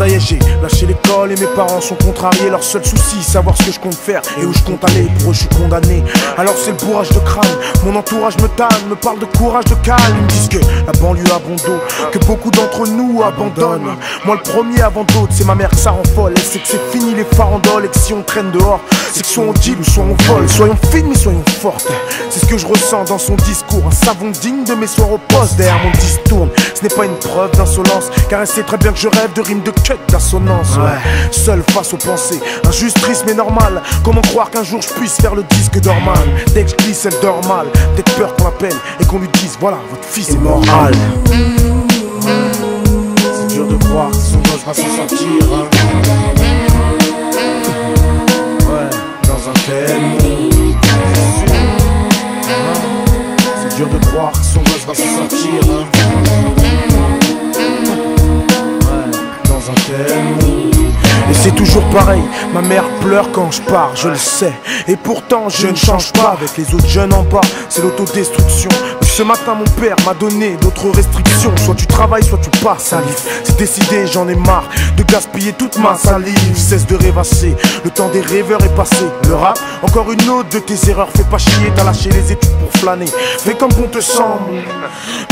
Ça y est, j'ai lâché l'école et mes parents sont contrariés. Leur seul souci, savoir ce que je compte faire et où je compte aller. Pour eux, je suis condamné. Alors c'est le bourrage de crâne. Mon entourage me tanne, me parle de courage, de calme. Ils me disent que la banlieue a bon dos, que beaucoup d'entre nous abandonnent. Moi, le premier avant d'autres, c'est ma mère que ça rend folle. Elle sait que c'est fini les farandoles et que si on traîne dehors, c'est que soit on deal ou soit on vole. Soyons fines mais soyons fortes. C'est ce que je ressens dans son discours. Un savon digne de mes soirs au poste. Derrière mon disque tourne. Ce n'est pas une preuve d'insolence, car elle sait très bien que je rêve de rimes, de cut, d'assonance. Ouais. Seul face aux pensées, injuste, triste mais normal. Comment croire qu'un jour je puisse faire le disque d'Orman? Dès que je glisse, elle dort mal. Peut-être peur qu'on l'appelle et qu'on lui dise voilà, votre fils est moral. C'est dur de croire que son gosse va s'en sortir. Ouais, dans un tel monde. C'est dur de croire que son gosse va s'en sortir. Ouais, dans un tel monde. Et c'est toujours pareil, ma mère pleure quand je pars, je le sais. Et pourtant je ne change pas, avec les autres jeunes en bas, c'est l'autodestruction. Mais ce matin mon père m'a donné d'autres restrictions. Soit tu travailles, soit tu passes à l'if. C'est décidé, j'en ai marre de gaspiller toute ma salive. Cesse de rêvasser, le temps des rêveurs est passé. Le rap, encore une autre de tes erreurs. Fais pas chier, t'as lâché les études pour flâner. Fais comme bon te semble.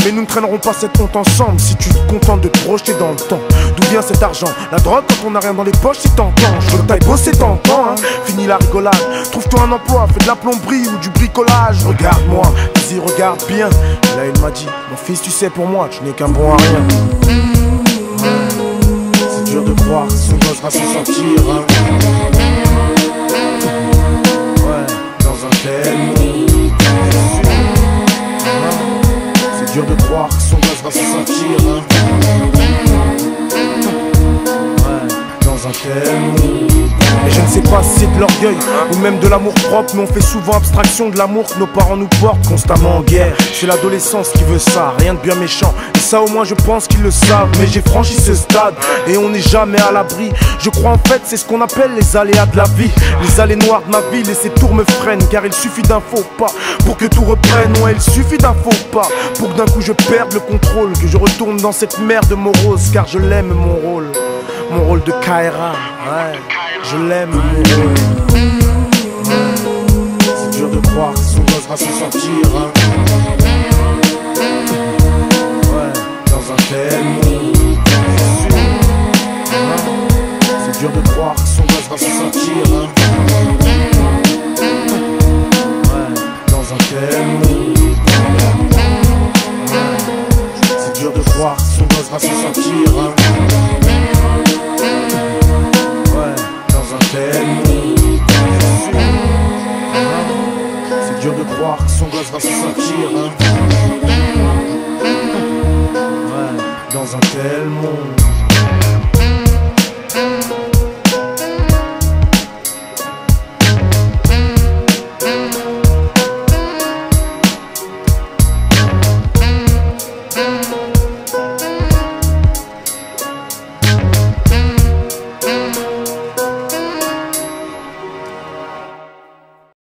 Mais nous ne traînerons pas cette honte ensemble. Si tu te contentes de te projeter dans le temps, d'où vient cet argent? La drogue quand on n'a rien dans les poches, c'est tentant. Je veux que t'ailles bosser tentant, hein. Fini la rigolade, trouve-toi un emploi, fais de la plomberie ou du bricolage. Regarde-moi, vas-y regarde bien. Et là il m'a dit, mon fils tu sais pour moi, tu n'es qu'un bon à rien. C'est dur de croire que son gosse va s'en sortir. Ouais, dans un tel monde. C'est dur de croire que son gosse va s'en sortir. Et je ne sais pas si c'est de l'orgueil ou même de l'amour propre, mais on fait souvent abstraction de l'amour que nos parents nous portent constamment en guerre. C'est l'adolescence qui veut ça, rien de bien méchant. Et ça au moins je pense qu'ils le savent. Mais j'ai franchi ce stade et on n'est jamais à l'abri. Je crois en fait c'est ce qu'on appelle les aléas de la vie. Les allées noires de ma ville et ces tours me freinent. Car il suffit d'un faux pas pour que tout reprenne. Ouais, il suffit d'un faux pas pour que d'un coup je perde le contrôle. Que je retourne dans cette merde morose. Car je l'aime mon rôle. Mon rôle de Kaira, ouais, je l'aime mon rôle. C'est dur de croire que son gosse va s'en sortir. Ouais, dans un tel monde. C'est dur de croire que son gosse va s'en sortir. Ouais, dans un tel monde. C'est dur de croire que son gosse va s'en sortir. C'est dur de croire que son gosse va s'en sortir. Ouais, dans un tel monde.